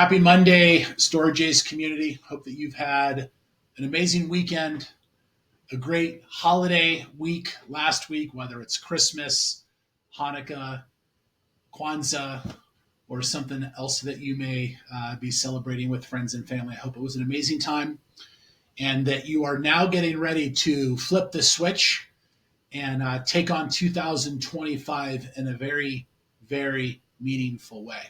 Happy Monday, Storage Ace community. Hope that you've had an amazing weekend, a great holiday week last week, whether it's Christmas, Hanukkah, Kwanzaa, or something else that you may be celebrating with friends and family. I hope it was an amazing time and that you are now getting ready to flip the switch and take on 2025 in a very, very meaningful way.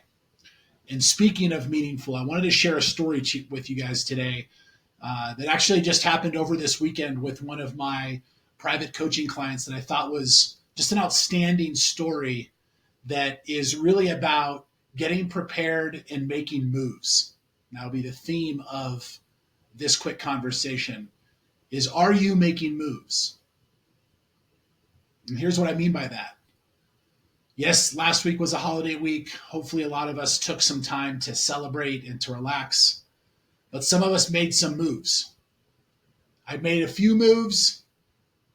And speaking of meaningful, I wanted to share a story with you guys today that actually just happened over this weekend with one of my private coaching clients that I thought was just an outstanding story that is really about getting prepared and making moves. And that'll be the theme of this quick conversation is, are you making moves? And here's what I mean by that. Yes, last week was a holiday week. Hopefully, a lot of us took some time to celebrate and to relax, but some of us made some moves. I made a few moves.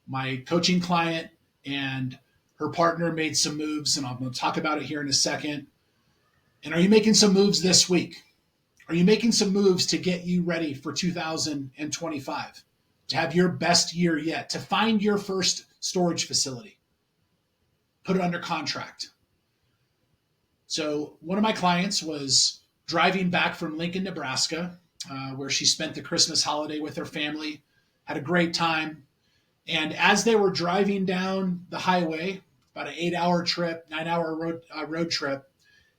My coaching client and her partner made some moves, and I'm going to talk about it here in a second. And are you making some moves this week? Are you making some moves to get you ready for 2025, to have your best year yet, to find your first storage facility? Put it under contract. So one of my clients was driving back from Lincoln, Nebraska, where she spent the Christmas holiday with her family, had a great time. And as they were driving down the highway, about an 8-hour trip, 9-hour road trip,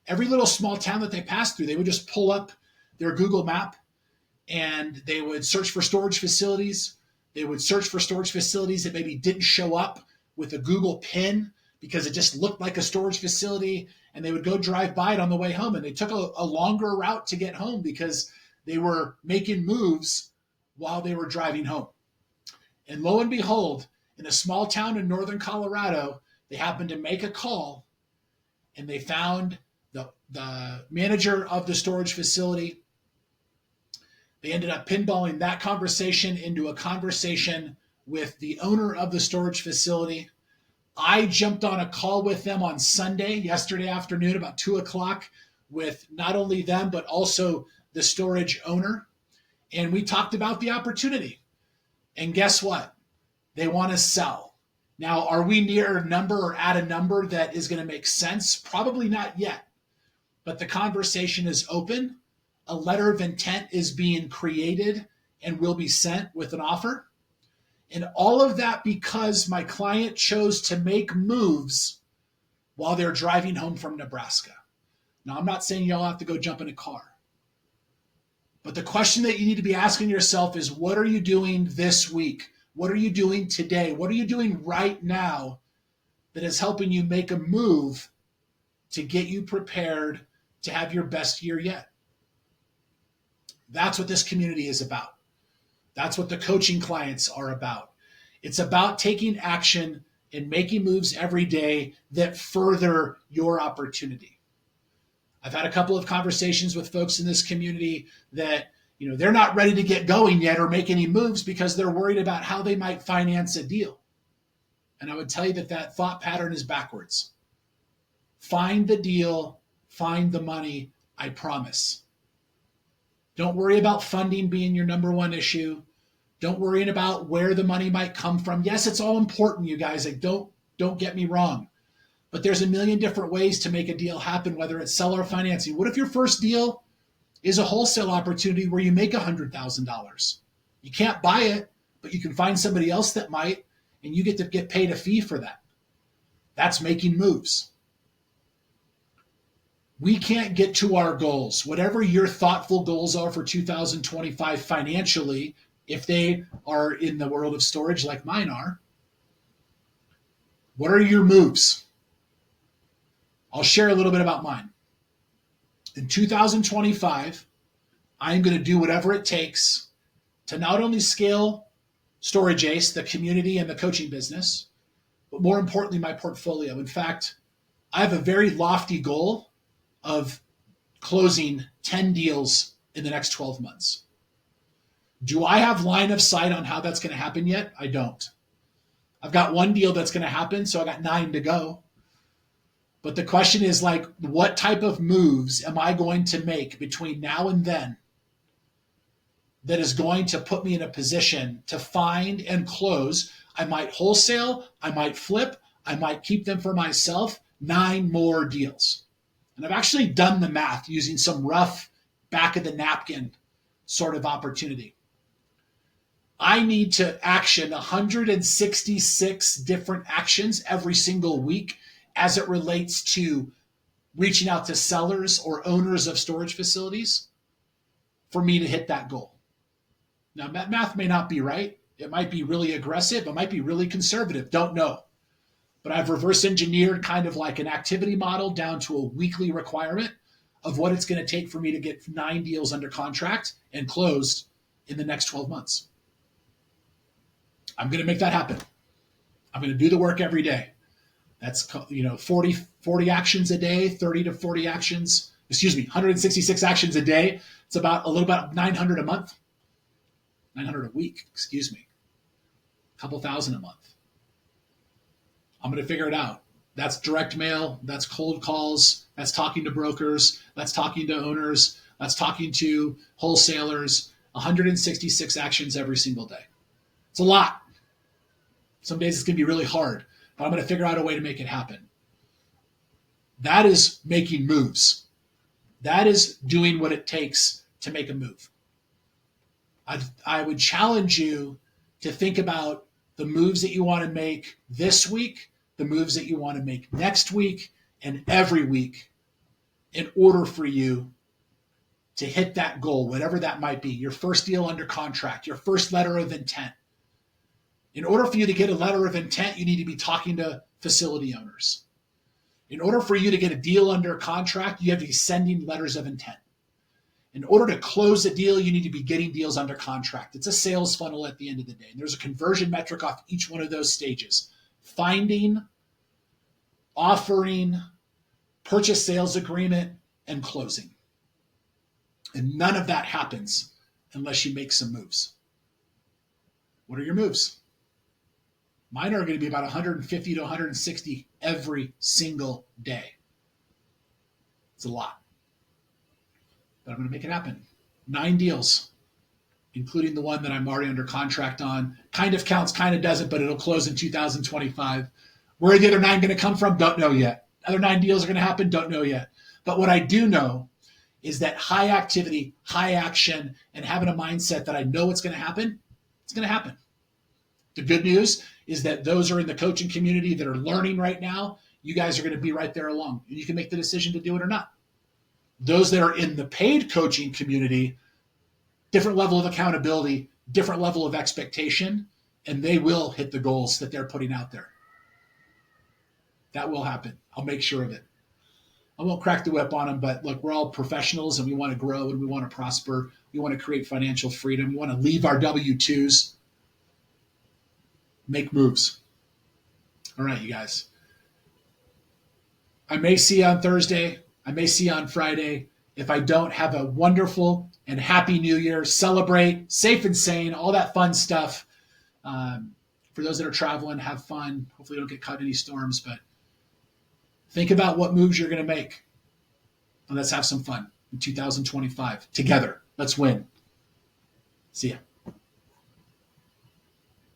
every little small town that they passed through, they would just pull up their Google map and they would search for storage facilities. They would search for storage facilities that maybe didn't show up with a Google pin because it just looked like a storage facility, and they would go drive by it on the way home. And they took a longer route to get home because they were making moves while they were driving home. And lo and behold, in a small town in northern Colorado, they happened to make a call and they found the manager of the storage facility. They ended up pinballing that conversation into a conversation with the owner of the storage facility. I jumped on a call with them on Sunday, yesterday afternoon, about 2:00, with not only them, but also the storage owner. And we talked about the opportunity. And guess what? They want to sell. Now, are we near a number or at a number that is going to make sense? Probably not yet. But the conversation is open. A letter of intent is being created and will be sent with an offer. And all of that because my client chose to make moves while they're driving home from Nebraska. Now, I'm not saying y'all have to go jump in a car. But the question that you need to be asking yourself is, what are you doing this week? What are you doing today? What are you doing right now that is helping you make a move to get you prepared to have your best year yet? That's what this community is about. That's what the coaching clients are about. It's about taking action and making moves every day that further your opportunity. I've had a couple of conversations with folks in this community that, they're not ready to get going yet or make any moves because they're worried about how they might finance a deal. And I would tell you that thought pattern is backwards. Find the deal, find the money, I promise. Don't worry about funding being your number one issue. Don't worry about where the money might come from. Yes, it's all important, you guys. Don't get me wrong. But there's a million different ways to make a deal happen, whether it's seller financing. What if your first deal is a wholesale opportunity where you make $100,000? You can't buy it, but you can find somebody else that might, and you get to get paid a fee for that. That's making moves. We can't get to our goals. Whatever your thoughtful goals are for 2025 financially, if they are in the world of storage like mine are, what are your moves? I'll share a little bit about mine. In 2025, I'm going to do whatever it takes to not only scale Storage Ace, the community and the coaching business, but more importantly, my portfolio. In fact, I have a very lofty goal of closing 10 deals in the next 12 months. Do I have line of sight on how that's going to happen yet? I don't. I've got one deal that's going to happen, so I got 9 to go. But the question is like, what type of moves am I going to make between now and then that is going to put me in a position to find and close? I might wholesale, I might flip, I might keep them for myself, 9 more deals. And I've actually done the math using some rough back of the napkin sort of opportunity. I need to action 166 different actions every single week as it relates to reaching out to sellers or owners of storage facilities for me to hit that goal. Now, that math may not be right. It might be really aggressive. It might be really conservative. Don't know. But I've reverse engineered kind of like an activity model down to a weekly requirement of what it's going to take for me to get 9 deals under contract and closed in the next 12 months. I'm going to make that happen. I'm going to do the work every day. That's 40 actions a day, 30 to 40 actions, 166 actions a day. It's about a little about 900 a month, 900 a week, a couple thousand a month. I'm going to figure it out. That's direct mail. That's cold calls. That's talking to brokers. That's talking to owners. That's talking to wholesalers. 166 actions every single day. It's a lot. Some days it's going to be really hard, but I'm going to figure out a way to make it happen. That is making moves. That is doing what it takes to make a move. I would challenge you to think about the moves that you want to make this week, the moves that you want to make next week, and every week in order for you to hit that goal, whatever that might be, your first deal under contract, your first letter of intent. In order for you to get a letter of intent, you need to be talking to facility owners. In order for you to get a deal under contract, you have to be sending letters of intent. In order to close a deal, you need to be getting deals under contract. It's a sales funnel at the end of the day. And there's a conversion metric off each one of those stages. Finding, offering, purchase sales agreement, and closing. And none of that happens unless you make some moves. What are your moves? Mine are going to be about 150 to 160 every single day. It's a lot. But I'm going to make it happen. 9 deals, including the one that I'm already under contract on. Kind of counts, kind of doesn't, but it'll close in 2025. Where are the other 9 going to come from? Don't know yet. Other 9 deals are going to happen? Don't know yet. But what I do know is that high activity, high action, and having a mindset that I know it's going to happen, it's going to happen. The good news is that those are in the coaching community that are learning right now. You guys are going to be right there along. And you can make the decision to do it or not. Those that are in the paid coaching community, different level of accountability, different level of expectation, and they will hit the goals that they're putting out there. That will happen. I'll make sure of it. I won't crack the whip on them, but look, we're all professionals and we want to grow and we want to prosper. We want to create financial freedom. We want to leave our W-2s. Make moves. All right, you guys. I may see you on Thursday. I may see you on Friday. If I don't, have a wonderful and happy New Year. Celebrate, safe and sane, all that fun stuff. For those that are traveling, have fun. Hopefully you don't get caught in any storms, but think about what moves you're going to make. And let's have some fun in 2025 together. Let's win. See ya.